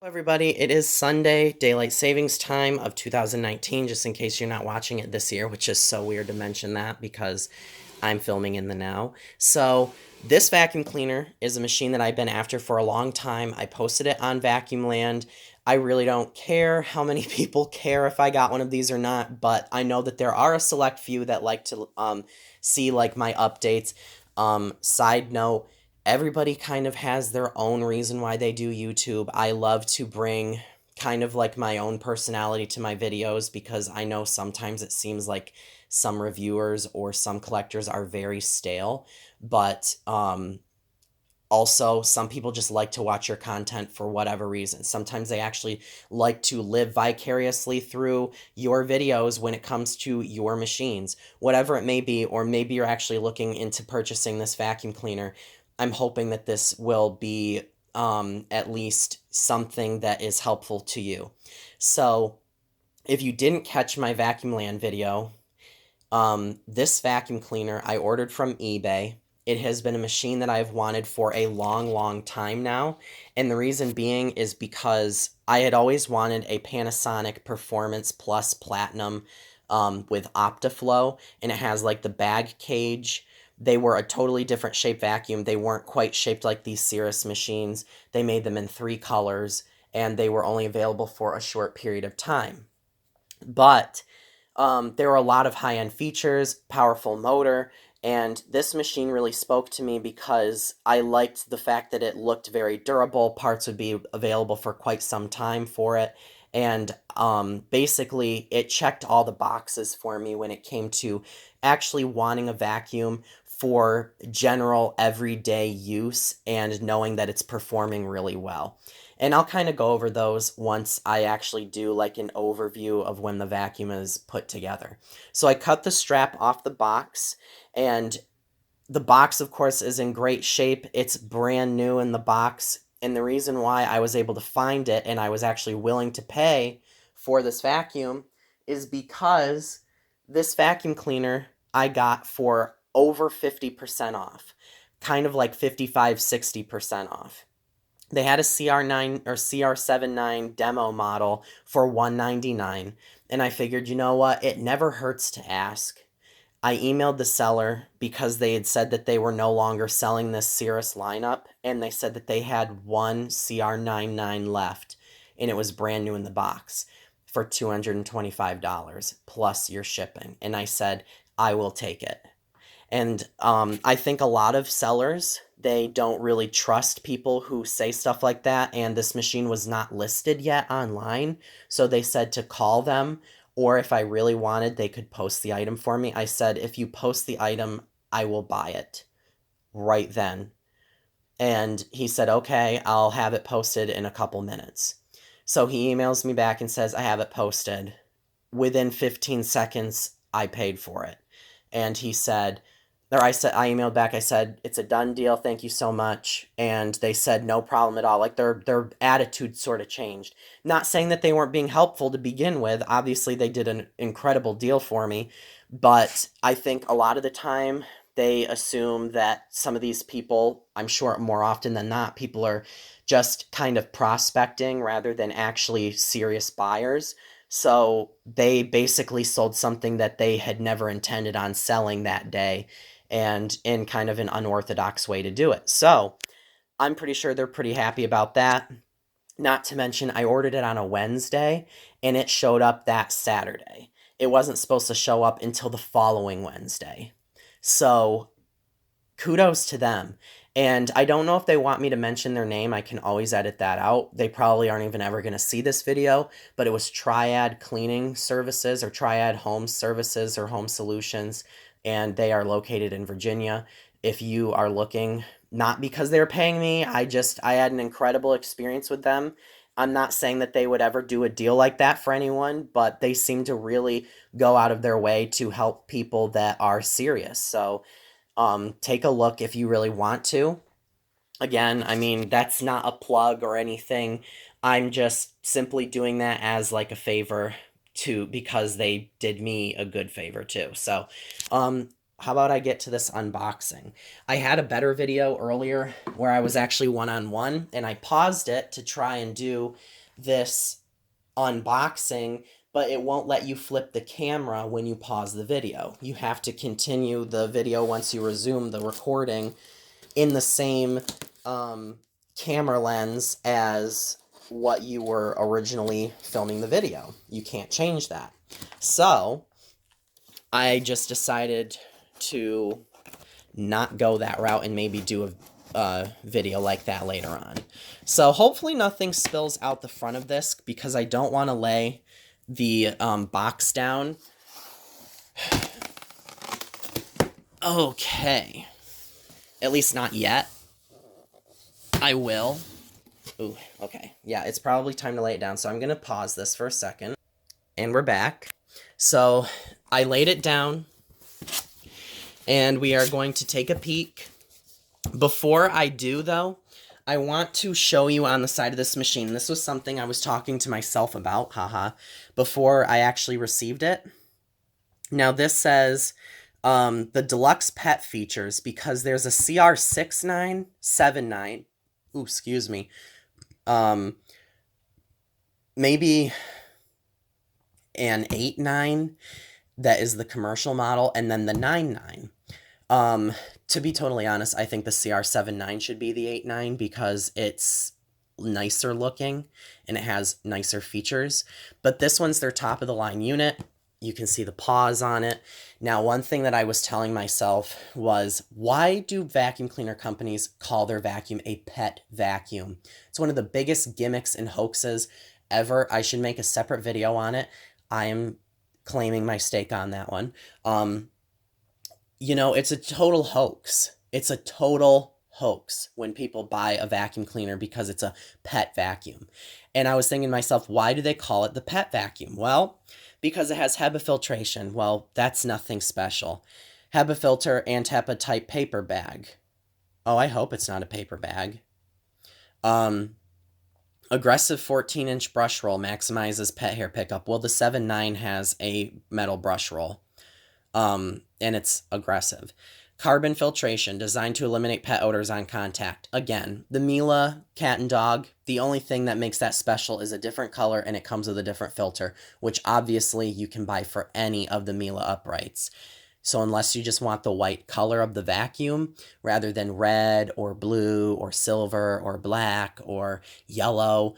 Hello everybody, it is Sunday, daylight savings time of 2019, just in case you're not watching it this year, which is so weird to mention that because I'm filming in the now. So this vacuum cleaner is a machine that I've been after for a long time. I posted it on Vacuum Land. I really don't care how many people care if I got one of these or not, but I know that there are a select few that like to see like my updates. Side note, everybody kind of has their own reason why they do YouTube. I love to bring kind of like my own personality to my videos because I know sometimes it seems like some reviewers or some collectors are very stale, but also some people just like to watch your content for whatever reason. Sometimes they actually like to live vicariously through your videos when it comes to your machines, whatever it may be, or maybe you're actually looking into purchasing this vacuum cleaner. I'm hoping that this will be at least something that is helpful to you. So, if you didn't catch my Vacuum Land video, this vacuum cleaner I ordered from eBay. It has been a machine that I've wanted for a long, long time now. And the reason being is because I had always wanted a Panasonic Performance Plus Platinum with OptiFlow, and it has like the bag cage. They were a totally different shape vacuum. They weren't quite shaped like these Cirrus machines. They made them in 3 colors, and they were only available for a short period of time. But there were a lot of high-end features, powerful motor, and this machine really spoke to me because I liked the fact that it looked very durable. Parts would be available for quite some time for it, and basically it checked all the boxes for me when it came to actually wanting a vacuum for general everyday use and knowing that it's performing really well. And I'll kind of go over those once I actually do like an overview of when the vacuum is put together. So I cut the strap off the box, and the box, of course, is in great shape. It's brand new in the box. And the reason why I was able to find it and I was actually willing to pay for this vacuum is because this vacuum cleaner I got for over 50% off, kind of like 55, 60% off. They had a CR9 or CR79 demo model for $199, and I figured, you know what? It never hurts to ask. I emailed the seller because they had said that they were no longer selling this Cirrus lineup, and they said that they had one CR99 left, and it was brand new in the box for $225 plus your shipping. And I said, I will take it. And I think a lot of sellers, they don't really trust people who say stuff like that. And this machine was not listed yet online. So they said to call them, or if I really wanted, they could post the item for me. I said, if you post the item, I will buy it right then. And he said, okay, I'll have it posted in a couple minutes. So he emails me back and says, I have it posted. Within 15 seconds, I paid for it. And he said, I emailed back, I said, it's a done deal, thank you so much. And they said, no problem at all. Like their attitude sort of changed. Not saying that they weren't being helpful to begin with. Obviously, they did an incredible deal for me. But I think a lot of the time they assume that some of these people, I'm sure more often than not, people are just kind of prospecting rather than actually serious buyers. So they basically sold something that they had never intended on selling that day, and in kind of an unorthodox way to do it. So I'm pretty sure they're pretty happy about that. Not to mention, I ordered it on a Wednesday and it showed up that Saturday. It wasn't supposed to show up until the following Wednesday. So kudos to them. And I don't know if they want me to mention their name. I can always edit that out. They probably aren't even ever going to see this video, but it was Triad Cleaning Services or Triad Home Services or Home Solutions, and they are located in Virginia. If you are looking, not because they're paying me, I had an incredible experience with them. I'm not saying that they would ever do a deal like that for anyone, but they seem to really go out of their way to help people that are serious. So, take a look if you really want to. Again, I mean, that's not a plug or anything. I'm just simply doing that as like a favor to because they did me a good favor too. So, how about I get to this unboxing? I had a better video earlier where I was actually one-on-one, and I paused it to try and do this unboxing, but it won't let you flip the camera when you pause the video. You have to continue the video once you resume the recording in the same camera lens as what you were originally filming the video. You can't change that. So I just decided to not go that route and maybe do a video like that later on. So hopefully nothing spills out the front of this, because I don't want to lay the box down. Okay. At least not yet. I will. Ooh, okay. Yeah, it's probably time to lay it down, so I'm going to pause this for a second. And we're back. So I laid it down, and we are going to take a peek. Before I do, though, I want to show you on the side of this machine. This was something I was talking to myself about, before I actually received it. Now, this says the deluxe pet features, because there's a cr99, 79, ooh, excuse me, maybe an 89 that is the commercial model, and then the 99. To be totally honest, I think the cr79 should be the 89 because it's nicer looking and it has nicer features. But this one's their top of the line unit. You can see the paws on it. Now, one thing that I was telling myself was, why do vacuum cleaner companies call their vacuum a pet vacuum? It's one of the biggest gimmicks and hoaxes ever. I should make a separate video on it. I am claiming my stake on that one. You know, it's a total hoax. It's a total hoax when people buy a vacuum cleaner because it's a pet vacuum. And I was thinking to myself, why do they call it the pet vacuum? Well, because it has HEPA filtration. Well, that's nothing special. HEPA filter and HEPA type paper bag. Oh, I hope it's not a paper bag. Aggressive 14-inch brush roll maximizes pet hair pickup. Well, the 7.9 has a metal brush roll. And it's aggressive. Carbon filtration, designed to eliminate pet odors on contact. Again, the Mila cat and dog, the only thing that makes that special is a different color, and it comes with a different filter, which obviously you can buy for any of the Mila uprights. So unless you just want the white color of the vacuum, rather than red or blue or silver or black or yellow,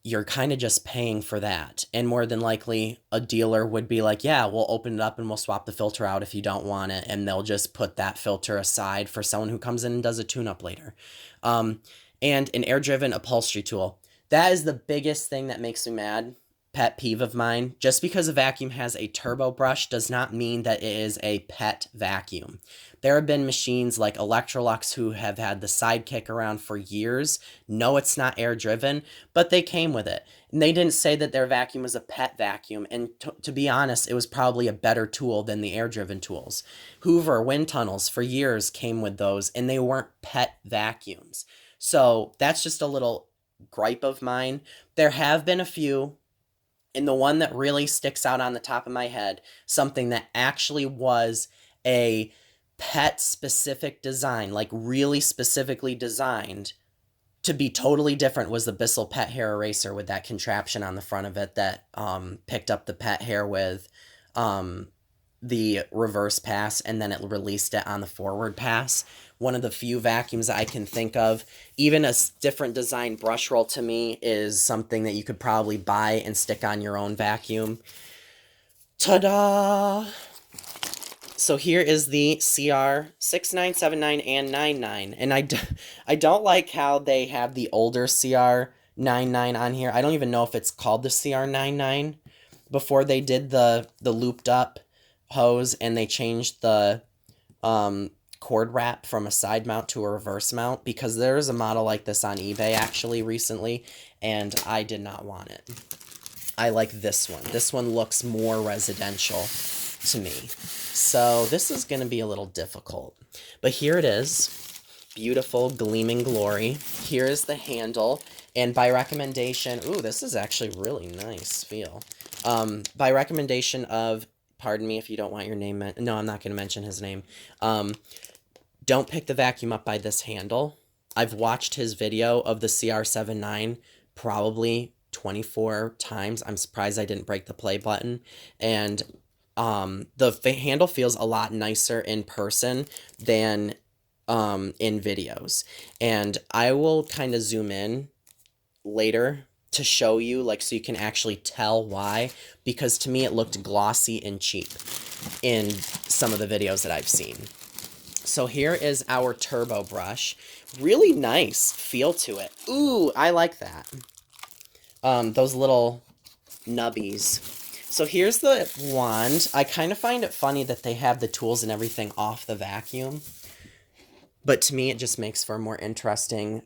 you're kind of just paying for that. And more than likely, a dealer would be like, yeah, we'll open it up and we'll swap the filter out if you don't want it. And they'll just put that filter aside for someone who comes in and does a tune-up later. And an air-driven upholstery tool. That is the biggest thing that makes me mad. Pet peeve of mine. Just because a vacuum has a turbo brush does not mean that it is a pet vacuum. There have been machines like Electrolux who have had the Sidekick around for years. No, it's not air driven, but they came with it. And they didn't say that their vacuum was a pet vacuum. And to be honest, it was probably a better tool than the air driven tools. Hoover wind tunnels for years came with those, and they weren't pet vacuums. So that's just a little gripe of mine. There have been a few. And the one that really sticks out on the top of my head, something that actually was a pet-specific design, like really specifically designed to be totally different, was the Bissell Pet Hair Eraser with that contraption on the front of it that picked up the pet hair with the reverse pass, and then it released it on the forward pass. One of the few vacuums that I can think of. Even a different design brush roll to me is something that you could probably buy and stick on your own vacuum. Ta-da! So here is the CR69, 79, and 99. And I don't like how they have the older CR99 on here. I don't even know if it's called the CR99. Before they did the looped up hose and they changed the cord wrap from a side mount to a reverse mount, because there is a model like this on eBay actually recently, and I did not want it. I like this one. This one looks more residential to me. So this is going to be a little difficult. But here it is. Beautiful, gleaming glory. Here is the handle. And by recommendation, ooh, this is actually really nice feel. By recommendation of pardon me if you don't want your name. No, I'm not going to mention his name. Don't pick the vacuum up by this handle. I've watched his video of the cr99 probably 24 times. I'm surprised I didn't break the play button. And the handle feels a lot nicer in person than in videos. And I will kind of zoom in later to show you, like, so you can actually tell why, because to me it looked glossy and cheap in some of the videos that I've seen. So here is our turbo brush. Really nice feel to it. Ooh, I like that. Those little nubbies. So here's the wand. I kind of find it funny that they have the tools and everything off the vacuum. But to me, it just makes for a more interesting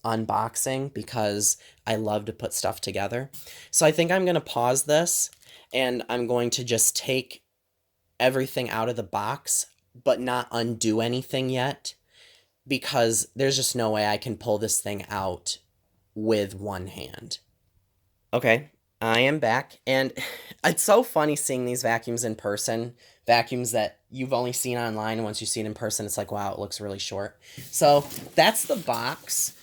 unboxing because I love to put stuff together. So I think I'm going to pause this and I'm going to just take everything out of the box, but not undo anything yet, because there's just no way I can pull this thing out with one hand. Okay, I am back, and it's so funny seeing these vacuums in person, vacuums that you've only seen online, and once you see it in person, it's like, wow, it looks really short. So that's the box.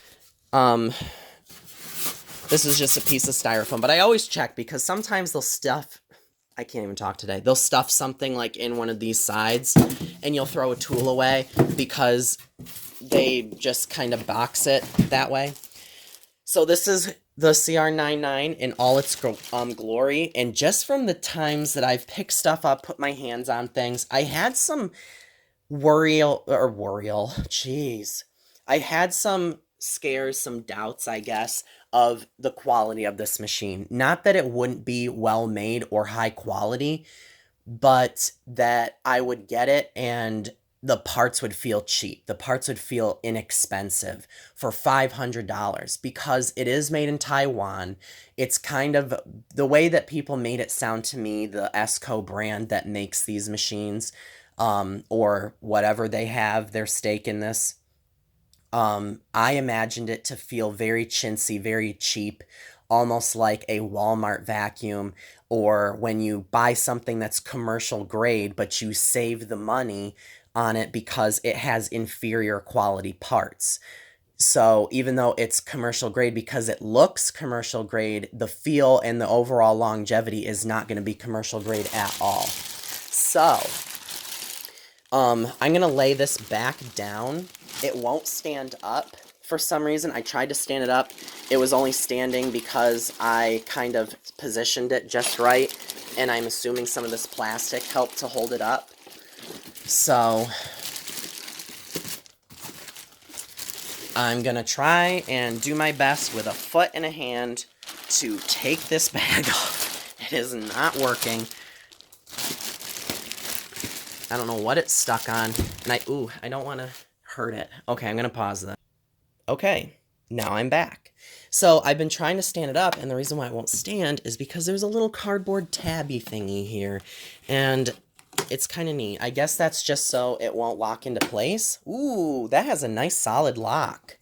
This is just a piece of styrofoam, but I always check because sometimes they'll stuff, I can't even talk today, they'll stuff something like in one of these sides, and you'll throw a tool away because they just kind of box it that way. So this is the cr99 in all its glory, and just from the times that I've picked stuff up, put my hands on things, I had some jeez. I had some scares, some doubts, I guess, of the quality of this machine. Not that it wouldn't be well made or high quality, but that I would get it and the parts would feel cheap. The parts would feel inexpensive for $500 because it is made in Taiwan. It's kind of the way that people made it sound to me, the Esco brand that makes these machines, or whatever they have their stake in this. I imagined it to feel very chintzy, very cheap, almost like a Walmart vacuum, or when you buy something that's commercial grade, but you save the money on it because it has inferior quality parts. So even though it's commercial grade, because it looks commercial grade, the feel and the overall longevity is not going to be commercial grade at all. So I'm going to lay this back down. It won't stand up for some reason. I tried to stand it up. It was only standing because I kind of positioned it just right, and I'm assuming some of this plastic helped to hold it up. So I'm going to try and do my best with a foot and a hand to take this bag off. It is not working. I don't know what it's stuck on, and I don't want to hurt it. Okay, I'm going to pause that. Okay, now I'm back. So I've been trying to stand it up, and the reason why it won't stand is because there's a little cardboard tabby thingy here, and it's kind of neat. I guess that's just so it won't lock into place. Ooh, that has a nice solid lock.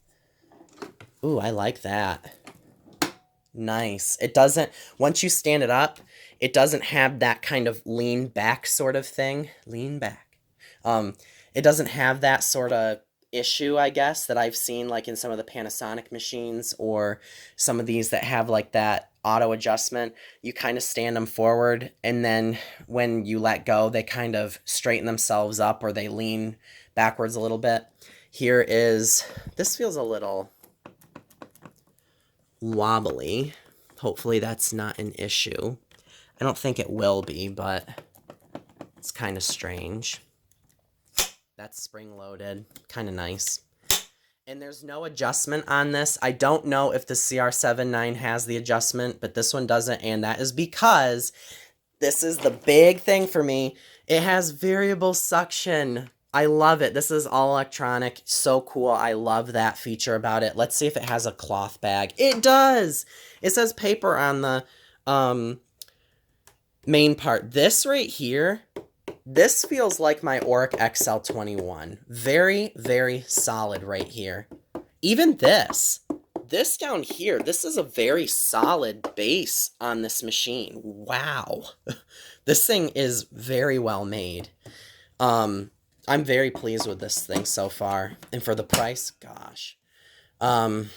Ooh, I like that. Nice. It doesn't, once you stand it up, it doesn't have that kind of lean back sort of thing. Lean back. It doesn't have that sort of issue, I guess, that I've seen like in some of the Panasonic machines or some of these that have like that auto adjustment. You kind of stand them forward, and then when you let go, they kind of straighten themselves up or they lean backwards a little bit. Here is, this feels a little wobbly. Hopefully that's not an issue. I don't think it will be, but it's kind of strange. That's spring-loaded. Kind of nice. And there's no adjustment on this. I don't know if the cr79 has the adjustment, but this one doesn't, and that is because this is the big thing for me. It has variable suction. I love it. This is all electronic. So cool. I love that feature about it. Let's see if it has a cloth bag. It does! It says paper on the main part. This right here, this feels like my Auric XL21. Very, very solid right here. Even this this down here, this is a very solid base on this machine. Wow. This thing is very well made. I'm very pleased with this thing so far. And for the price, gosh. I'm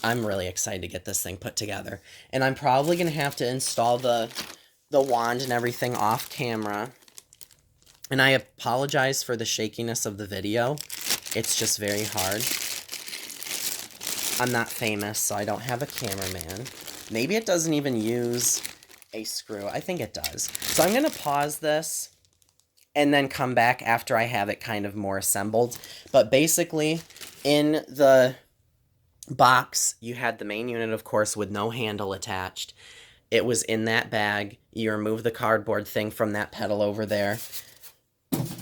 really excited to get this thing put together. And I'm probably going to have to install the wand and everything off camera. And I apologize for the shakiness of the video. It's just very hard. I'm not famous, so I don't have a cameraman. Maybe it doesn't even use a screw. I think it does. So I'm going to pause this and then come back after I have it kind of more assembled. But basically, in the box, you had the main unit, of course, with no handle attached. It was in that bag. You remove the cardboard thing from that pedal over there.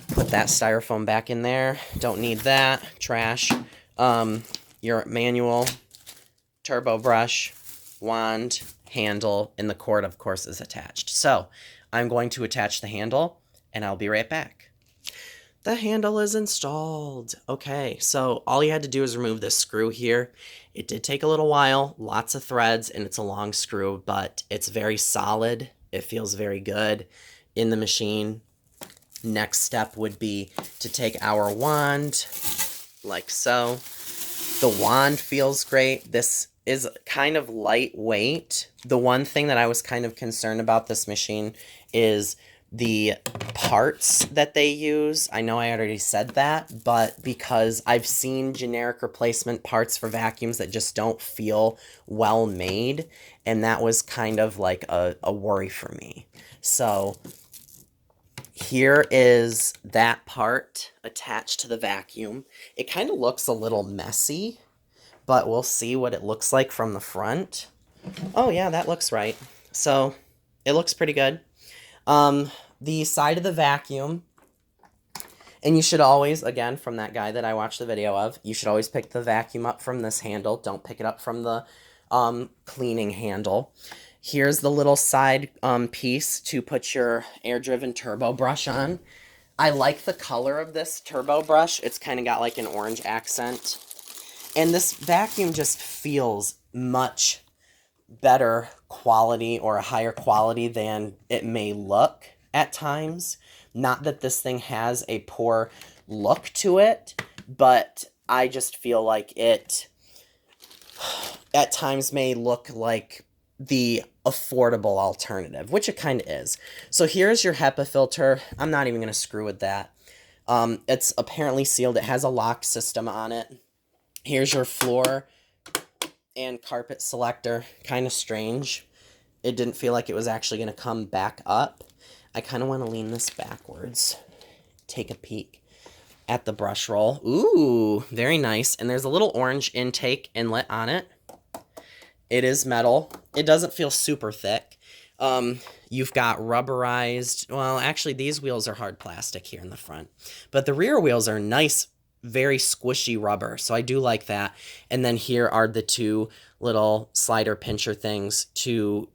Put that styrofoam back in there. Don't need that. Trash. Your manual, turbo brush, wand, handle, and the cord, of course, is attached. So I'm going to attach the handle, and I'll be right back. The handle is installed. Okay, so all you had to do is remove this screw here. It did take a little while, lots of threads, and it's a long screw, but it's very solid. It feels very good in the machine. Next step would be to take our wand, like so. The wand feels great. This is kind of lightweight. The one thing that I was kind of concerned about this machine is the parts that they use. I know I already said that, but because I've seen generic replacement parts for vacuums that just don't feel well made, and that was kind of like a worry for me. So here is that part attached to the vacuum. It kind of looks a little messy, but we'll see what it looks like from the front. Oh yeah, that looks right. So it looks pretty good. The side of the vacuum, and you should always, again, from that guy that I watched the video of, you should always pick the vacuum up from this handle. Don't pick it up from the cleaning handle. Here's the little side piece to put your air-driven turbo brush on. I like the color of this turbo brush. It's kind of got like an orange accent. And this vacuum just feels much better quality or a higher quality than it may look at times. Not that this thing has a poor look to it, but I just feel like it at times may look like the affordable alternative, which it kind of is. So here's your HEPA filter. I'm not even going to screw with that. It's apparently sealed. It has a lock system on it. Here's your floor and carpet selector. Kind of strange. It didn't feel like it was actually going to come back up. I kind of want to lean this backwards. Take a peek at the brush roll. Ooh, very nice. And there's a little orange intake inlet on it. It is metal. It doesn't feel super thick. You've got rubberized, well, actually these wheels are hard plastic here in the front, but the rear wheels are nice, very squishy rubber, so I do like that. And then here are the two little slider pincher things to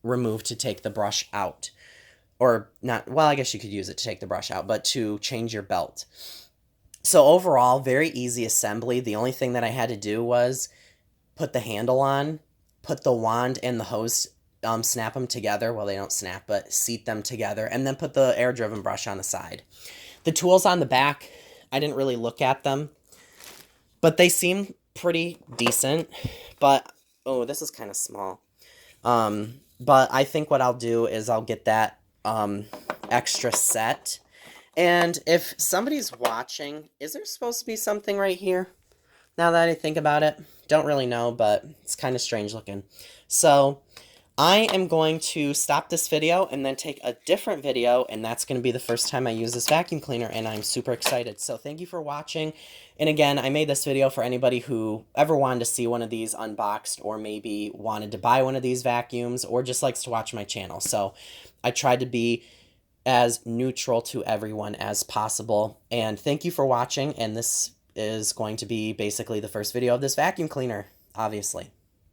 remove to take the brush out. Or not, well, I guess you could use it to take the brush out, but to change your belt. So overall, very easy assembly. The only thing that I had to do was put the handle on, put the wand and the hose, snap them together. Well, they don't snap, but seat them together, and then put the air-driven brush on the side. The tools on the back, I didn't really look at them, but they seem pretty decent. But, oh, this is kind of small. But I think what I'll do is I'll get that extra set. And if somebody's watching, is there supposed to be something right here? Now that I think about it, don't really know, but it's kind of strange looking. So I am going to stop this video and then take a different video, and that's going to be the first time I use this vacuum cleaner, and I'm super excited. So thank you for watching. And again, I made this video for anybody who ever wanted to see one of these unboxed, or maybe wanted to buy one of these vacuums, or just likes to watch my channel. So I tried to be as neutral to everyone as possible. And thank you for watching, and this is going to be basically the first video of this vacuum cleaner, obviously.